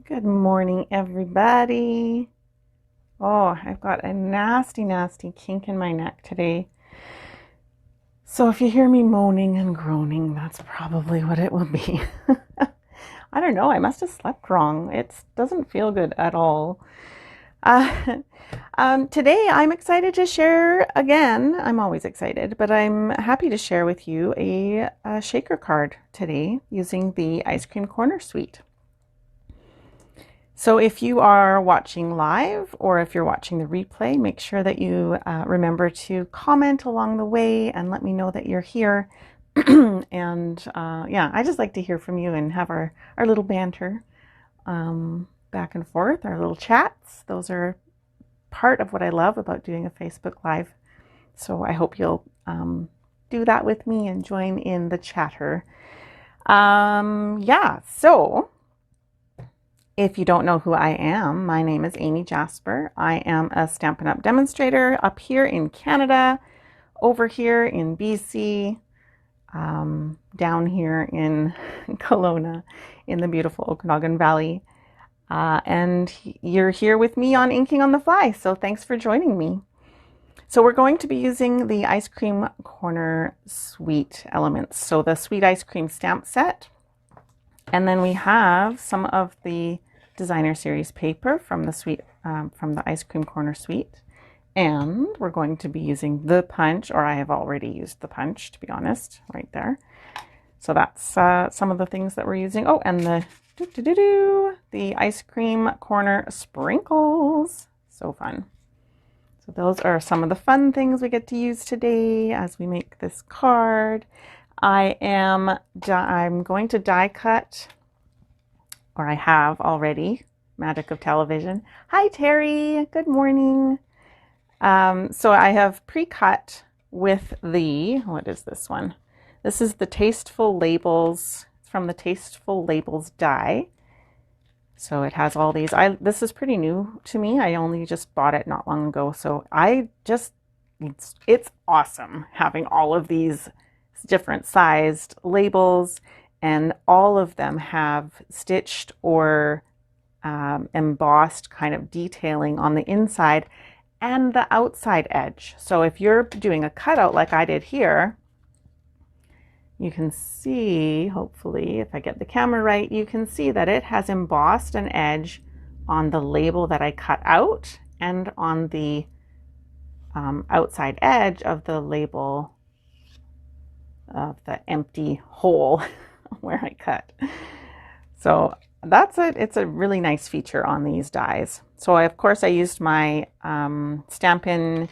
Good morning, everybody. Oh, I've got a nasty, nasty kink in my neck today. So if you hear me moaning and groaning, that's probably what it will be. I don't know. I must have slept wrong. It doesn't feel good at all. Uh, Today, I'm excited to share again. I'm always excited, but I'm happy to share with you a shaker card today using the Ice Cream Corner Suite. So if you are watching live or if you're watching the replay, make sure that you remember to comment along the way and let me know that you're here. And yeah, I just like to hear from you and have our little banter back and forth, our little chats. Those are part of what I love about doing a Facebook Live. So I hope you'll do that with me and join in the chatter. Yeah, so if you don't know who I am, my name is Amy Jasper. I am a Stampin' Up! Demonstrator up here in Canada, over here in BC, down here in Kelowna in the beautiful Okanagan Valley. And you're here with me on Inking on the Fly, so thanks for joining me. So we're going to be using the Ice Cream Corner Suite elements. So the Sweet Ice Cream stamp set. And then we have some of the designer series paper from the Ice Cream Corner Suite. And we're going to be using the punch, or I have already used the punch, to be honest, right there. So that's some of the things that we're using. Oh, and the Ice Cream Corner sprinkles. So fun. So those are some of the fun things we get to use today as we make this card. I'm going to die cut, or I have already, magic of television. Hi, Terry. Good morning. So I have pre-cut with what is this one? This is the Tasteful Labels. It's from the Tasteful Labels die. So it has all these. This is pretty new to me. I only just bought it not long ago. So it's awesome having all of these different sized labels, and all of them have stitched or embossed kind of detailing on the inside and the outside edge. So if you're doing a cutout like I did here, you can see, hopefully, if I get the camera right, you can see that it has embossed an edge on the label that I cut out and on the outside edge of the label of the empty hole where I cut. So that's it. It's a really nice feature on these dies. So of course I used my Stampin'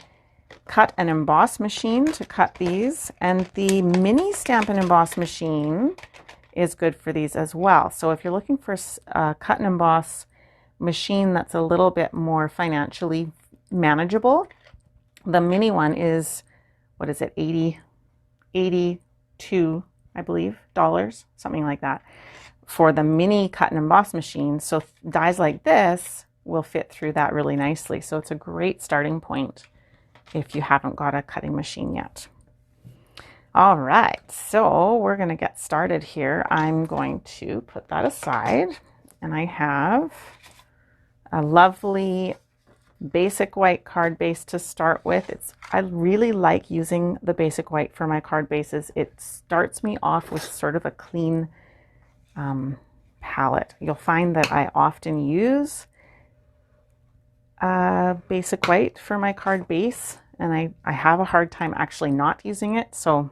Cut and Emboss machine to cut these, and the mini Stampin' Emboss machine is good for these as well. So if you're looking for a cut and emboss machine that's a little bit more financially manageable, the mini one is, what is it, 82, I believe, dollars, something like that, for the mini cut and emboss machine. So dies like this will fit through that really nicely. So it's a great starting point if you haven't got a cutting machine yet. All right, so we're going to get started here. I'm going to put that aside, and I have a lovely basic white card base to start with. I really like using the basic white for my card bases. It starts me off with sort of a clean palette. You'll find that I often use basic white for my card base, and I have a hard time actually not using it. So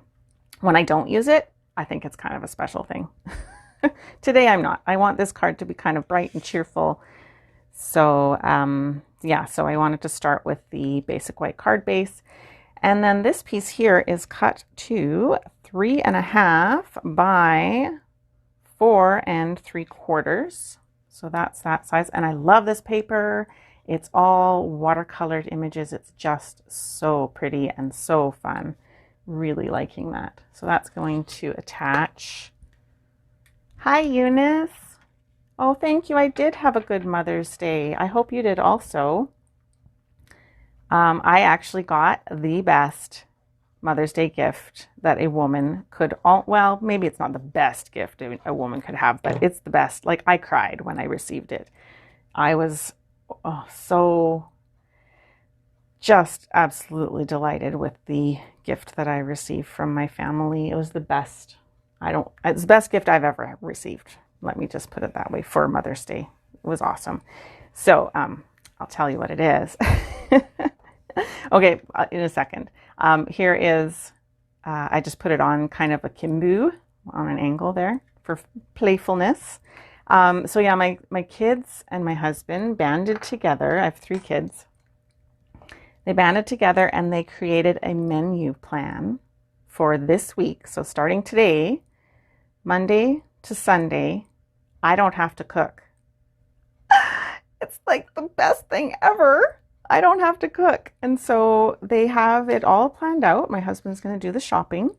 when I don't use it, I think it's kind of a special thing. Today I'm not. I want this card to be kind of bright and cheerful. So yeah, so I wanted to start with the basic white card base. And then this piece here is cut to 3.5 by 4 3/4. So that's that size. And I love this paper. It's all watercolored images. It's just so pretty and so fun. Really liking that. So that's going to attach. Hi, Eunice. Oh, thank you. I did have a good Mother's Day. I hope you did also. I actually got the best Mother's Day gift that a woman could, well, maybe it's not the best gift a woman could have, but it's the best. Like, I cried when I received it. I was so just absolutely delighted with the gift that I received from my family. It was the best. It's the best gift I've ever received. Let me just put it that way for Mother's Day. It was awesome. So, I'll tell you what it is. Okay, in a second. Here is, I just put it on kind of a kimbu on an angle there for playfulness. So yeah, my kids and my husband banded together. I have 3 kids. They banded together and they created a menu plan for this week. So starting today, Monday to Sunday, I don't have to cook. It's like the best thing ever. I don't have to cook. And so they have it all planned out. My husband's going to do the shopping,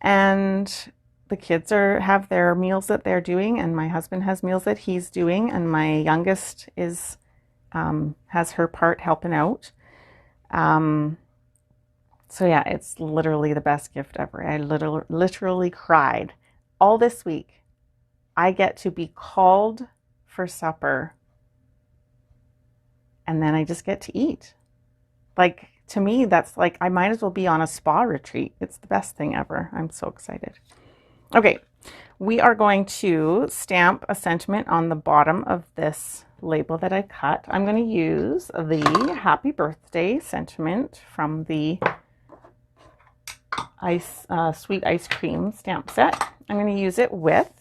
and the kids have their meals that they're doing, and my husband has meals that he's doing, and my youngest has her part helping out. So yeah, it's literally the best gift ever. I literally cried all this week. I get to be called for supper, and then I just get to eat. Like, to me, that's like, I might as well be on a spa retreat. It's the best thing ever. I'm so excited. Okay, we are going to stamp a sentiment on the bottom of this label that I cut. I'm going to use the Happy Birthday sentiment from the Sweet Ice Cream stamp set. I'm going to use it with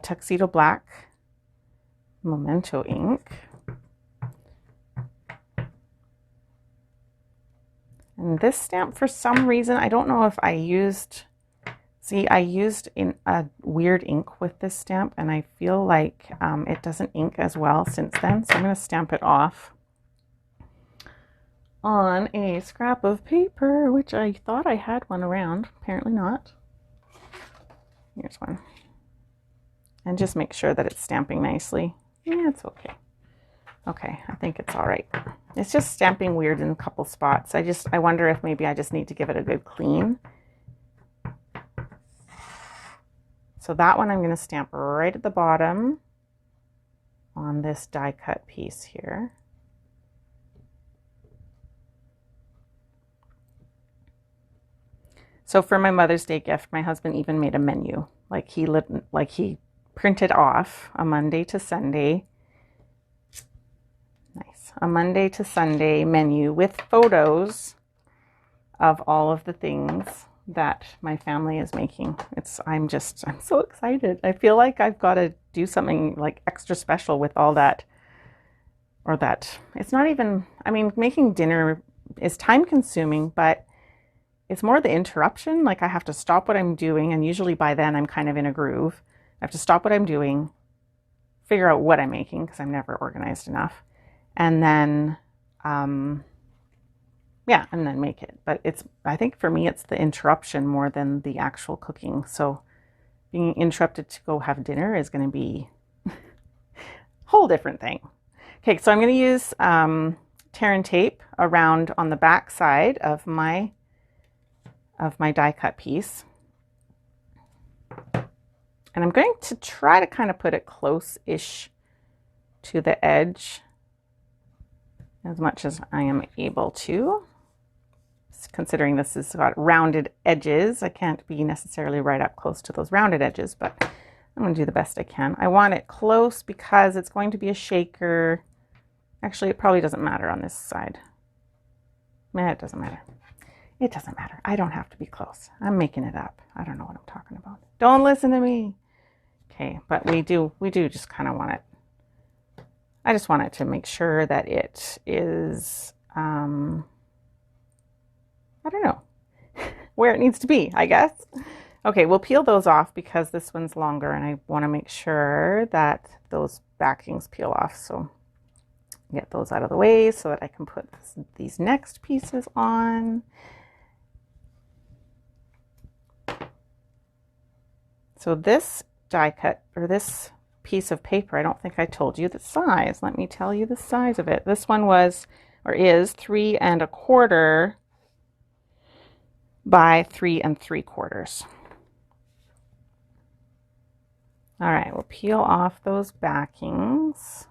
Tuxedo Black Memento ink. And this stamp, for some reason, I don't know if I used in a weird ink with this stamp, and I feel like it doesn't ink as well since then. So I'm going to stamp it off on a scrap of paper, which I thought I had one around. Apparently not. Here's one. And just make sure that it's stamping nicely. Yeah, it's okay. Okay, I think it's all right. It's just stamping weird in a couple spots. I wonder if maybe I just need to give it a good clean. So that one I'm going to stamp right at the bottom on this die cut piece here. So for my Mother's Day gift, my husband even made a menu. Like he printed off a Monday to Sunday. Nice. A Monday to Sunday menu with photos of all of the things that my family is making. I'm so excited. I feel like I've got to do something like extra special with all that, or that it's not even, I mean, making dinner is time consuming, but it's more the interruption. Like, I have to stop what I'm doing, and usually by then I'm kind of in a groove. I have to stop what I'm doing, figure out what I'm making, because I'm never organized enough, and then yeah, and then make it. But I think for me, it's the interruption more than the actual cooking. So being interrupted to go have dinner is going to be a whole different thing. Okay, so I'm going to use tear and tape around on the back side of my die cut piece. And I'm going to try to kind of put it close-ish to the edge as much as I am able to. Considering this has got rounded edges, I can't be necessarily right up close to those rounded edges, but I'm going to do the best I can. I want it close because it's going to be a shaker. Actually, it probably doesn't matter on this side. Nah, it doesn't matter. It doesn't matter. I don't have to be close. I'm making it up. I don't know what I'm talking about. Don't listen to me. Okay, but we do just kind of want it. I just want it to make sure that it is, I don't know, where it needs to be, I guess. Okay, we'll peel those off because this one's longer, and I want to make sure that those backings peel off. So get those out of the way so that I can put these next pieces on. So this die cut, or this piece of paper, I don't think I told you the size. Let me tell you the size of it. This one was, or is, 3 1/4 by 3 3/4. All right, we'll peel off those backings.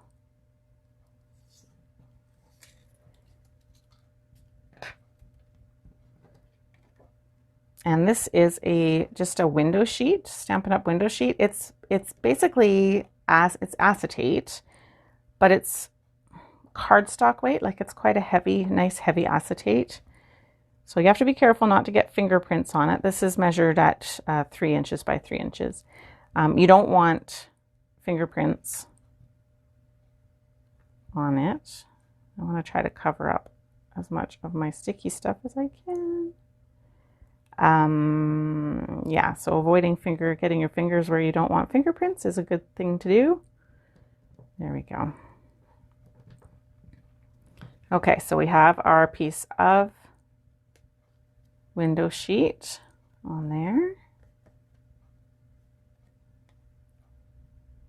And this is just a window sheet, Stampin' Up! Window sheet. It's basically it's acetate, but it's cardstock weight, like it's quite a heavy, nice heavy acetate. So you have to be careful not to get fingerprints on it. This is measured at 3 inches by 3 inches. You don't want fingerprints on it. I want to try to cover up as much of my sticky stuff as I can. Yeah, so avoiding getting your fingers where you don't want fingerprints is a good thing to do. There we go. Okay, so we have our piece of window sheet on there.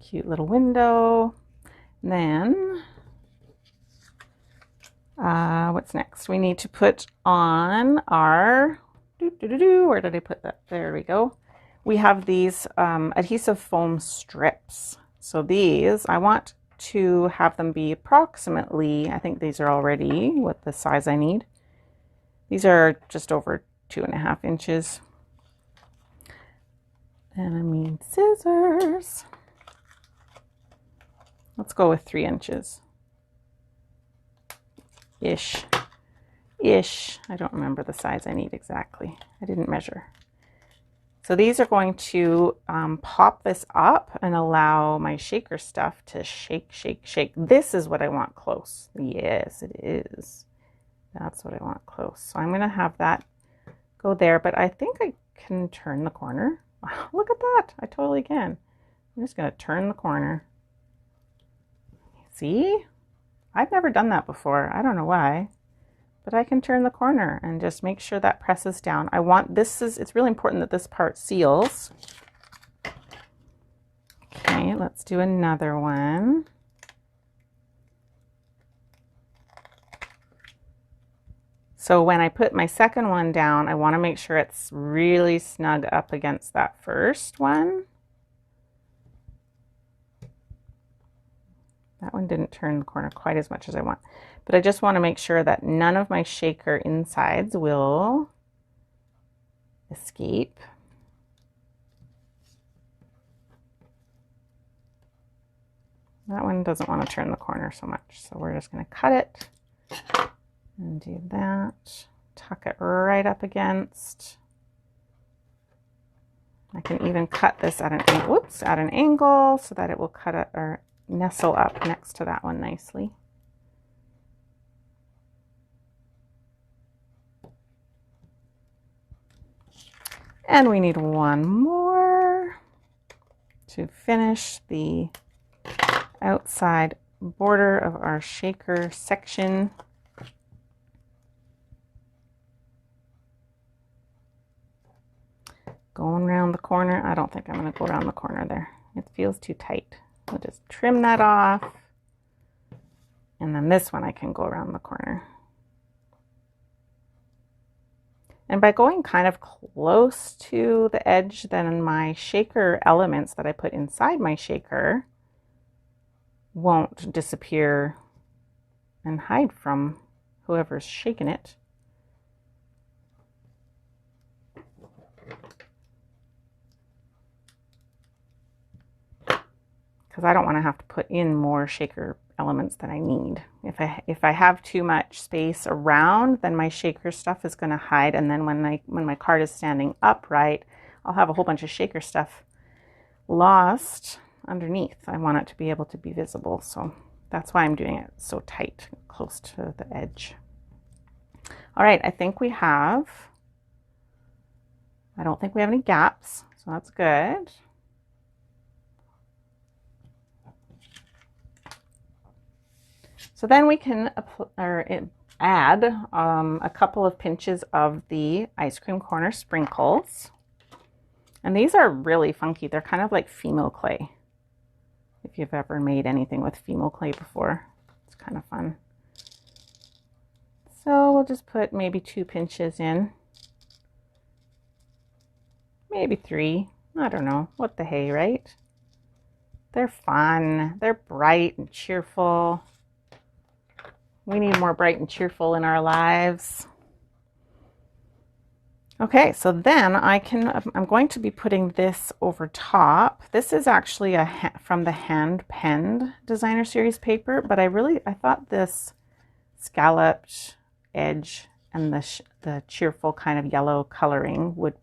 Cute little window. And then, what's next? We need to put on our, where did I put that? There we go. We have these adhesive foam strips. So these, I want to have them be approximately, I think these are already what the size I need. These are just over 2.5 inches. And I need scissors. Let's go with 3 inches. Ish. I don't remember the size I need exactly. I didn't measure. So these are going to pop this up and allow my shaker stuff to shake. This is what I want close. Yes, it is. That's what I want close. So I'm going to have that go there, but I think I can turn the corner. Look at that. I totally can. I'm just going to turn the corner. See? I've never done that before. I don't know why. But I can turn the corner and just make sure that presses down. I want it's really important that this part seals. Okay, let's do another one. So when I put my second one down, I want to make sure it's really snug up against that first one. That one didn't turn the corner quite as much as I want. But I just want to make sure that none of my shaker insides will escape. That one doesn't want to turn the corner so much. So we're just going to cut it and do that. Tuck it right up against. I can even cut this at an angle so that it will cut it or nestle up next to that one nicely. And we need one more to finish the outside border of our shaker section. Going around the corner. I don't think I'm going to go around the corner there. It feels too tight. I'll just trim that off. And then this one I can go around the corner. And by going kind of close to the edge, then my shaker elements that I put inside my shaker won't disappear and hide from whoever's shaking it. Because I don't want to have to put in more shaker elements than I need. If I have too much space around, then my shaker stuff is going to hide, and then when my card is standing upright, I'll have a whole bunch of shaker stuff lost underneath. I want it to be able to be visible, so that's why I'm doing it so tight, close to the edge. All right, I don't think we have any gaps, so that's good. So then we can add a couple of pinches of the ice cream corner sprinkles. And these are really funky. They're kind of like Fimo clay. If you've ever made anything with Fimo clay before, it's kind of fun. So we'll just put maybe 2 pinches in. maybe 3. I don't know. What the hey, right? They're fun. They're bright and cheerful. We need more bright and cheerful in our lives. Okay, so then I'm going to be putting this over top. This is actually from the hand penned designer series paper, but I thought this scalloped edge and the cheerful kind of yellow coloring would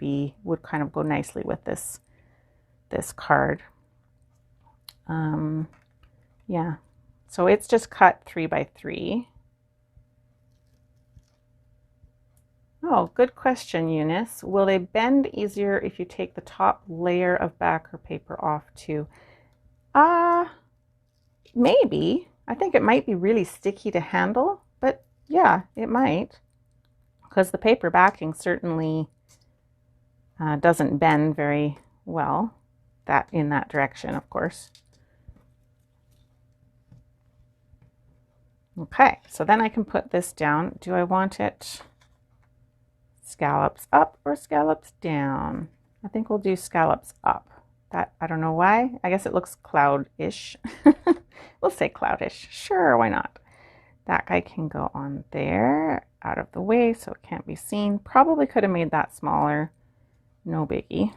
kind of go nicely with this card. Yeah, so it's just cut 3 by 3. Oh, good question, Eunice. Will they bend easier if you take the top layer of backer paper off too? Maybe. I think it might be really sticky to handle, but yeah, it might. Because the paper backing certainly doesn't bend very well in that direction, of course. Okay, so then I can put this down. Do I want it scallops up or scallops down? I think we'll do scallops up. That, I don't know why. I guess it looks cloud-ish. We'll say cloudish. Sure, why not? That guy can go on there, out of the way so it can't be seen. Probably could have made that smaller. No biggie.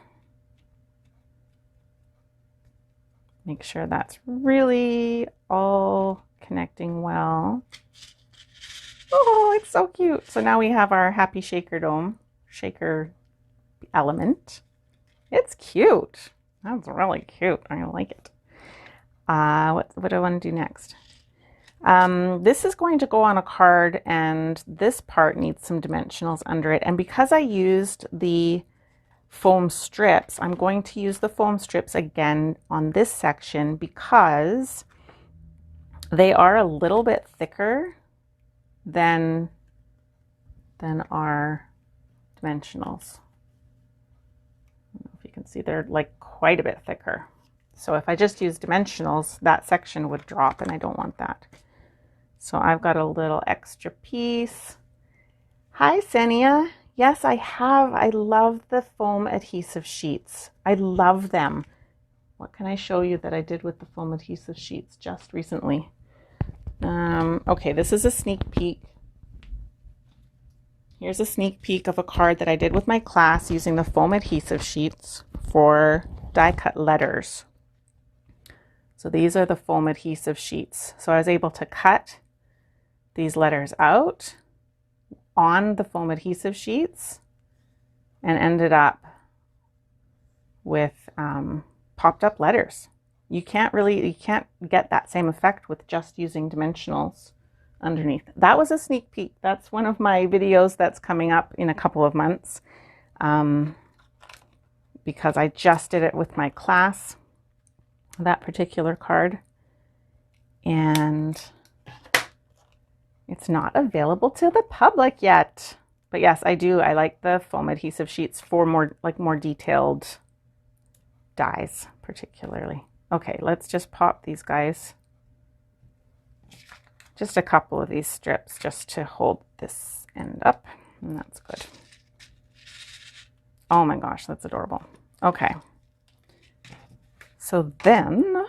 Make sure that's really all connecting well. Oh, it's so cute. So now we have our happy shaker element. It's cute. That's really cute. I like it. What do I want to do next? This is going to go on a card, and this part needs some dimensionals under it. And because I used the foam strips, I'm going to use the foam strips again on this section because they are a little bit thicker than our dimensionals. I don't know if you can see, they're like quite a bit thicker. So if I just use dimensionals, that section would drop, and I don't want that. So I've got a little extra piece. Hi, Senia. Yes, I have. I love the foam adhesive sheets. I love them. What can I show you that I did with the foam adhesive sheets just recently? Okay, this is a sneak peek. Here's a sneak peek of a card that I did with my class using the foam adhesive sheets for die cut letters. So these are the foam adhesive sheets. So I was able to cut these letters out on the foam adhesive sheets and ended up with popped up letters. You can't get that same effect with just using dimensionals underneath. That was a sneak peek. That's one of my videos that's coming up in a couple of months because I just did it with my class, that particular card, and it's not available to the public yet. But yes, I do. I like the foam adhesive sheets for more detailed dies particularly. Okay, let's just pop these guys. Just a couple of these strips just to hold this end up, and that's good. Oh my gosh, that's adorable. Okay. So then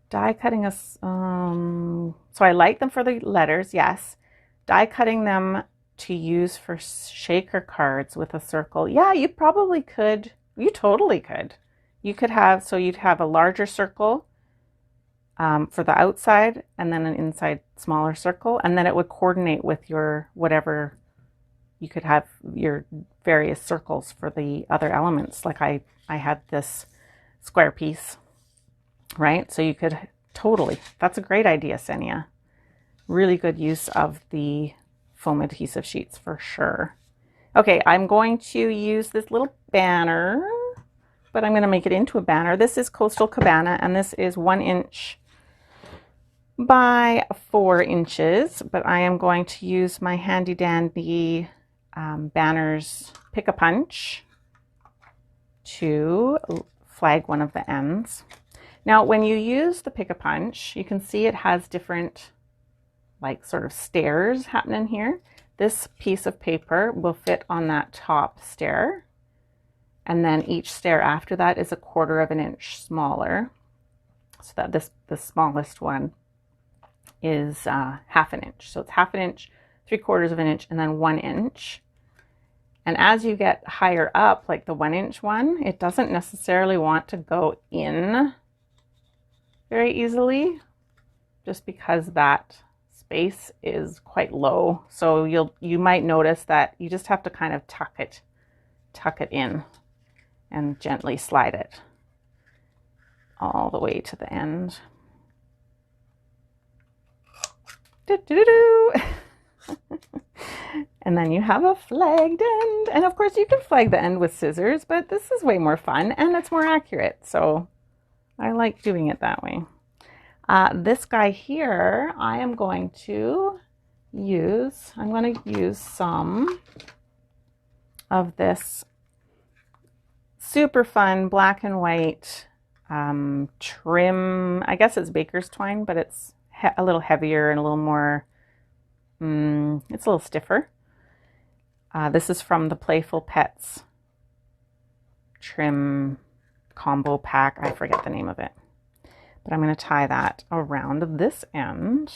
die cutting so I like them for the letters, yes. Die cutting them to use for shaker cards with a circle. Yeah, you probably could. You totally could. You could have, so you'd have a larger circle for the outside and then an inside smaller circle, and then it would coordinate with your whatever. You could have your various circles for the other elements. Like I had this square piece, right? So you could totally, that's a great idea, Senia. Really good use of the foam adhesive sheets for sure. Okay, I'm going to use this little banner, but I'm going to make it into a banner. This is Coastal Cabana, and this is 1 inch by 4 inches, but I am going to use my handy dandy banners Pick-a-Punch to flag one of the ends. Now, when you use the Pick-a-Punch, you can see it has different like sort of stairs happening here. This piece of paper will fit on that top stair. And then each stair after that is 1/4 of an inch smaller. So that the smallest one is 1/2 an inch. So it's 1/2 an inch, 3/4 of an inch, and then 1 inch. And as you get higher up, like the 1 inch one, it doesn't necessarily want to go in very easily, just because that space is quite low. So you might notice that you just have to kind of tuck it in and gently slide it all the way to the end. And then you have a flagged end. And of course you can flag the end with scissors, but this is way more fun and it's more accurate. So I like doing it that way. This guy here, I'm going to use some of this super fun black and white trim. I guess it's baker's twine, but it's a little heavier and a little more, it's a little stiffer. This is from the Playful Pets trim combo pack. I forget the name of it, but I'm going to tie that around this end.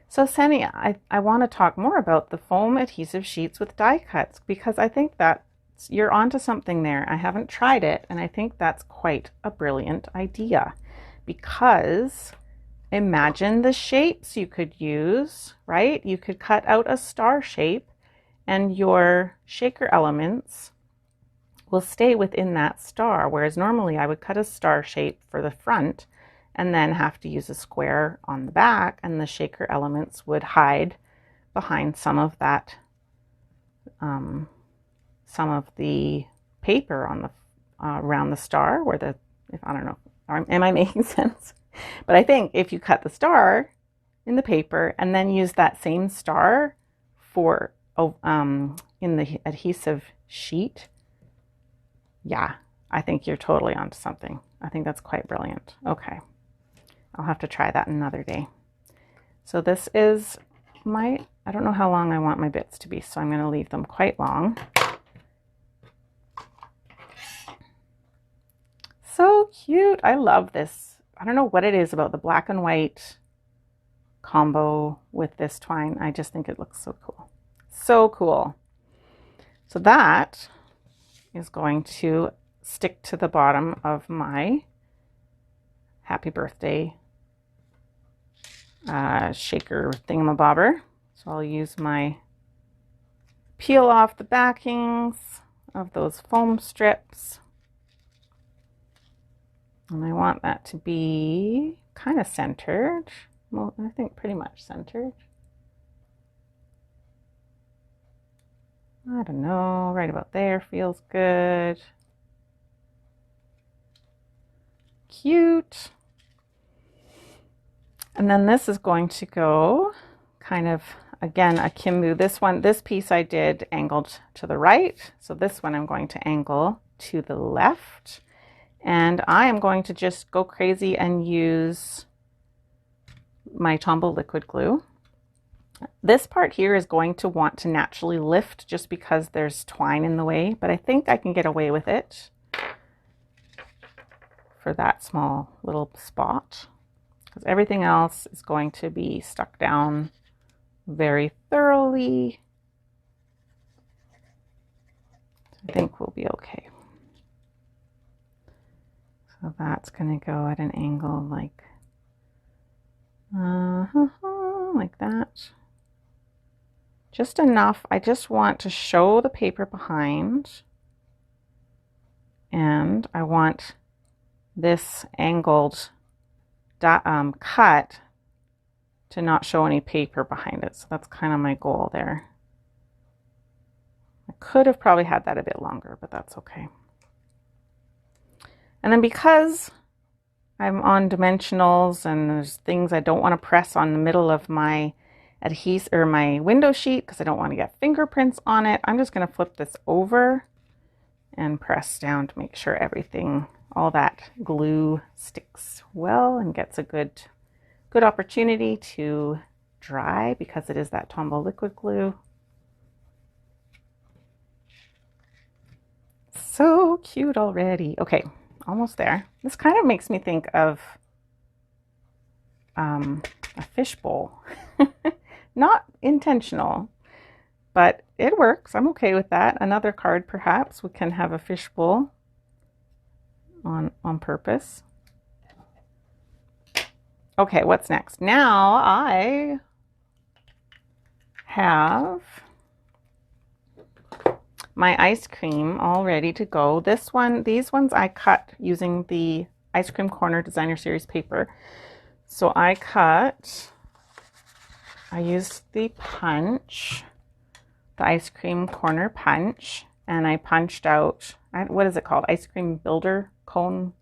So Seni, I want to talk more about the foam adhesive sheets with die cuts, because I think that you're onto something there. I haven't tried it, and I think that's quite a brilliant idea, because imagine the shapes you could use, right? You could cut out a star shape and your shaker elements will stay within that star, whereas normally I would cut a star shape for the front and then have to use a square on the back, and the shaker elements would hide behind some of that, some of the paper on the around the star, where I don't know, am I making sense? But I think if you cut the star in the paper and then use that same star for in the adhesive sheet, yeah, I think you're totally onto something. I think that's quite brilliant. Okay, I'll have to try that another day. So this is I don't know how long I want my bits to be, so I'm going to leave them quite long. So cute. I love this. I don't know what it is about the black and white combo with this twine. I just think it looks so cool. So cool. So that is going to stick to the bottom of my happy birthday shaker thingamabobber. So I'll use my peel off the backings of those foam strips. And I want that to be kind of centered. Well, I think pretty much centered. I don't know, right about there feels good. Cute. And then this is going to go kind of, again, akimbo. This piece I did angled to the right. So this one I'm going to angle to the left. And I am going to just go crazy and use my Tombow liquid glue. This part here is going to want to naturally lift just because there's twine in the way, but I think I can get away with it for that small little spot, because everything else is going to be stuck down very thoroughly. I think we'll be okay. So that's going to go at an angle like that. Just enough. I just want to show the paper behind, and I want this angled cut to not show any paper behind it. So that's kind of my goal there. I could have probably had that a bit longer, but that's okay. And then because I'm on dimensionals and there's things I don't want to press on the middle of my adhesive or my window sheet because I don't want to get fingerprints on it, I'm just going to flip this over and press down to make sure everything, all that glue sticks well and gets a good opportunity to dry because it is that Tombow liquid glue. So cute already. Okay, almost there. This kind of makes me think of a fishbowl. Not intentional, but it works. I'm okay with that. Another card, perhaps, we can have a fishbowl on purpose. Okay, what's next? Now I have my ice cream all ready to go. These ones I cut using the Ice Cream Corner Designer Series paper. So I used the punch, the Ice Cream Corner punch, and I punched out, what is it called? Ice Cream Builder Cone?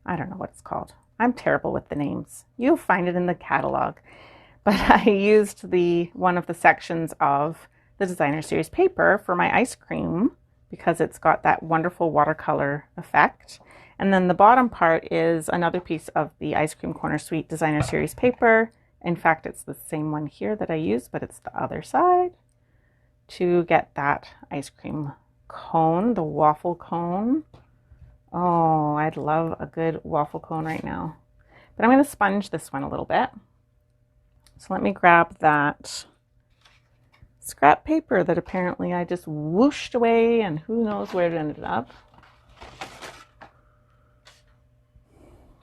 I don't know what it's called. I'm terrible with the names. You'll find it in the catalog. But I used one of the sections of the Designer Series paper for my ice cream because it's got that wonderful watercolor effect. And then the bottom part is another piece of the Ice Cream Corner Suite Designer Series paper. In fact, it's the same one here that I used, but it's the other side to get that ice cream cone, the waffle cone. Oh, I'd love a good waffle cone right now. But I'm going to sponge this one a little bit. So let me grab that scrap paper that apparently I just whooshed away and who knows where it ended up.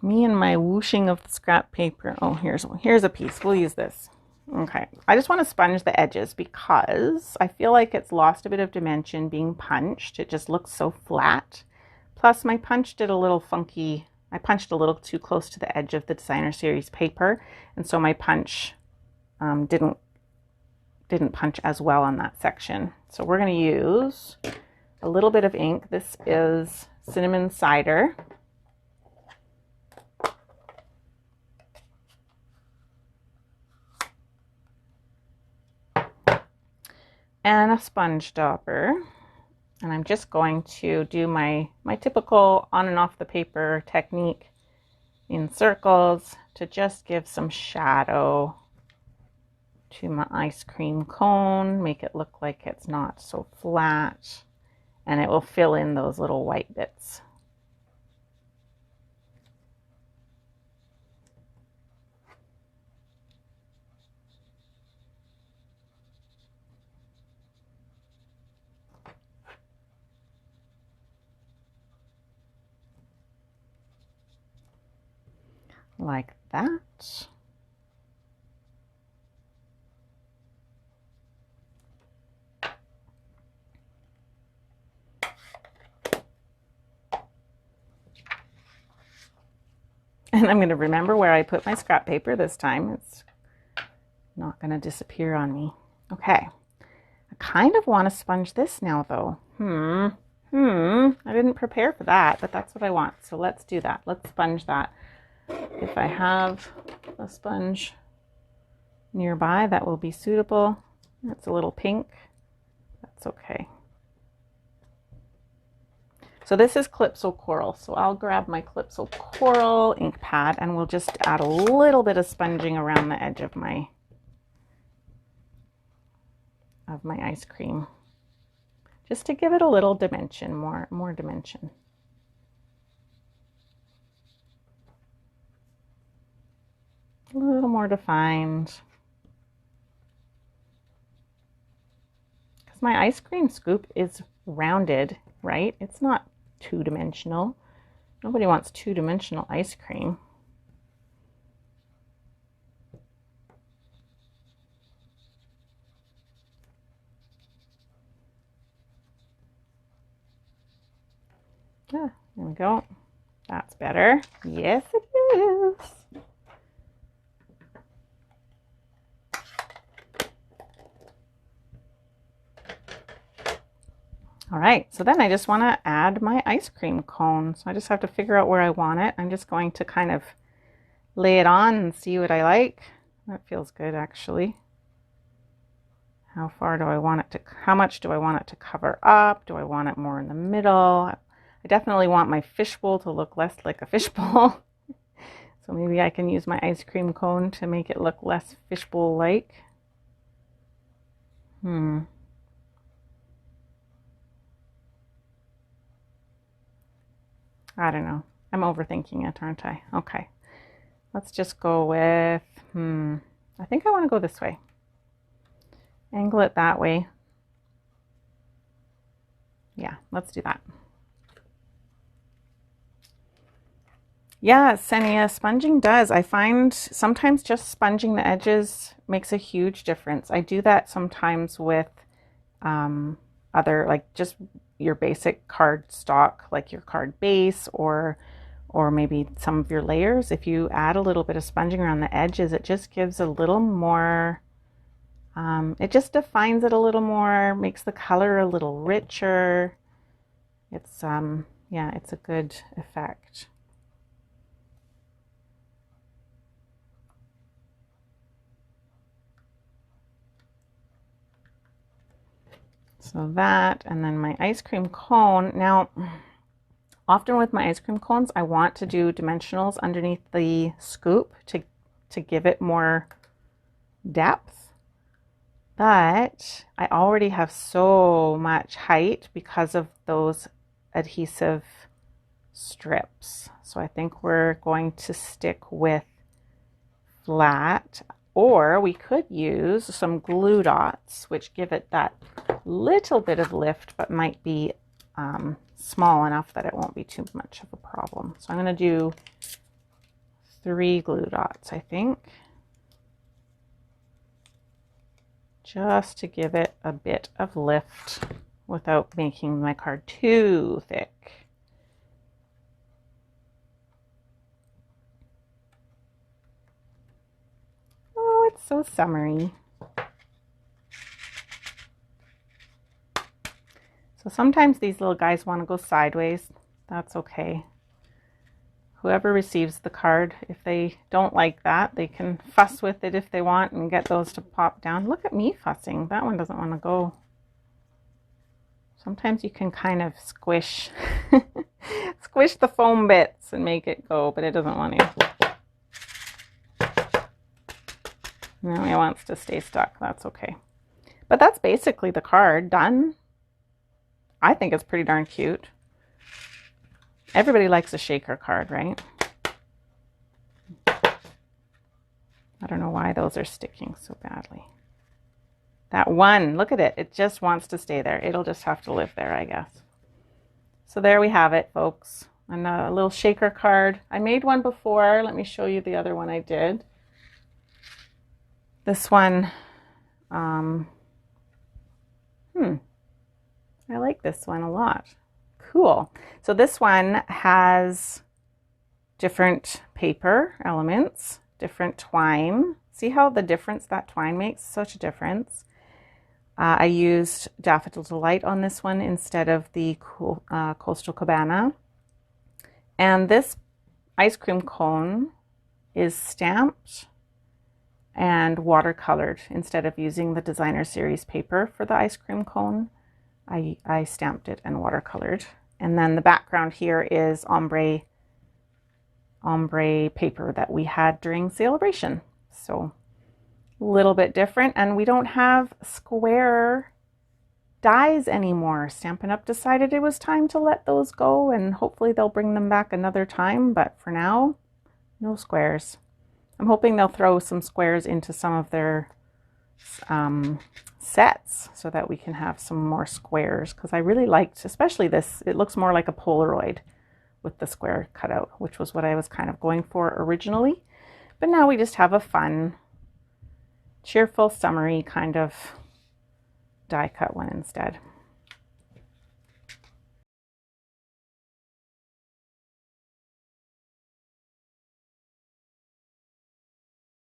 Me and my whooshing of the scrap paper. Oh, here's a piece. We'll use this. Okay. I just want to sponge the edges because I feel like it's lost a bit of dimension being punched. It just looks so flat. Plus my punch did a little funky. I punched a little too close to the edge of the Designer Series paper, and so my punch didn't punch as well on that section. So we're going to use a little bit of ink. This is Cinnamon Cider. And a sponge dauber. And I'm just going to do my typical on and off the paper technique in circles to just give some shadow to my ice cream cone, make it look like it's not so flat, and it will fill in those little white bits. Like that. And I'm going to remember where I put my scrap paper this time. It's not going to disappear on me. Okay. I kind of want to sponge this now, though. I didn't prepare for that, but that's what I want. So let's do that. Let's sponge that. If I have a sponge nearby, that will be suitable. It's a little pink. That's okay. So this is Calypso Coral. So I'll grab my Calypso Coral ink pad and we'll just add a little bit of sponging around the edge of my ice cream. Just to give it a little dimension, more dimension. A little more defined. Because my ice cream scoop is rounded, right? It's not two-dimensional. Nobody wants two-dimensional ice cream. Yeah, there we go. That's better. Yes, it is. All right, so then I just want to add my ice cream cone. So I just have to figure out where I want it. I'm just going to kind of lay it on and see what I like. That feels good, actually. How far do I want it to, how much do I want it to cover up? Do I want it more in the middle? I definitely want my fishbowl to look less like a fishbowl. So maybe I can use my ice cream cone to make it look less fishbowl-like. I don't know. I'm overthinking it, aren't I? Okay. Let's just go with, I think I want to go this way. Angle it that way. Yeah, let's do that. Yeah, Senia, sponging does. I find sometimes just sponging the edges makes a huge difference. I do that sometimes with other, like just your basic card stock, like your card base or maybe some of your layers. If you add a little bit of sponging around the edges, it just gives a little more, it just defines it a little more, makes the color a little richer. It's, yeah, it's a good effect. So that, and then my ice cream cone. Now, often with my ice cream cones, I want to do dimensionals underneath the scoop to give it more depth. But I already have so much height because of those adhesive strips. So I think we're going to stick with flat, or we could use some glue dots, which give it that little bit of lift, but might be small enough that it won't be too much of a problem. So I'm going to do 3 glue dots, I think, just to give it a bit of lift without making my card too thick. Oh, it's so summery. So sometimes these little guys want to go sideways. That's okay. Whoever receives the card, if they don't like that, they can fuss with it if they want and get those to pop down. Look at me fussing. That one doesn't want to go. Sometimes you can kind of squish squish the foam bits and make it go, but it doesn't want to. No, it wants to stay stuck. That's okay. But that's basically the card done. I think it's pretty darn cute. Everybody likes a shaker card, right? I don't know why those are sticking so badly. That one, look at it. It just wants to stay there. It'll just have to live there, I guess. So there we have it, folks. And a little shaker card. I made one before. Let me show you the other one I did. This one, I like this one a lot. Cool. So this one has different paper elements, different twine. See how the difference that twine makes? Such a difference. I used Daffodil Delight on this one instead of the Coastal Cabana. And this ice cream cone is stamped and watercolored. Instead of using the designer series paper for the ice cream cone, I stamped it and watercolored. And then the background here is ombre paper that we had during Celebration. So a little bit different, and we don't have square dies anymore. Stampin' Up! Decided it was time to let those go, and hopefully they'll bring them back another time, but for now, no squares. I'm hoping they'll throw some squares into some of their sets so that we can have some more squares, because I really liked, especially this, it looks more like a Polaroid with the square cutout, which was what I was kind of going for originally. But now we just have a fun, cheerful, summery kind of die cut one instead.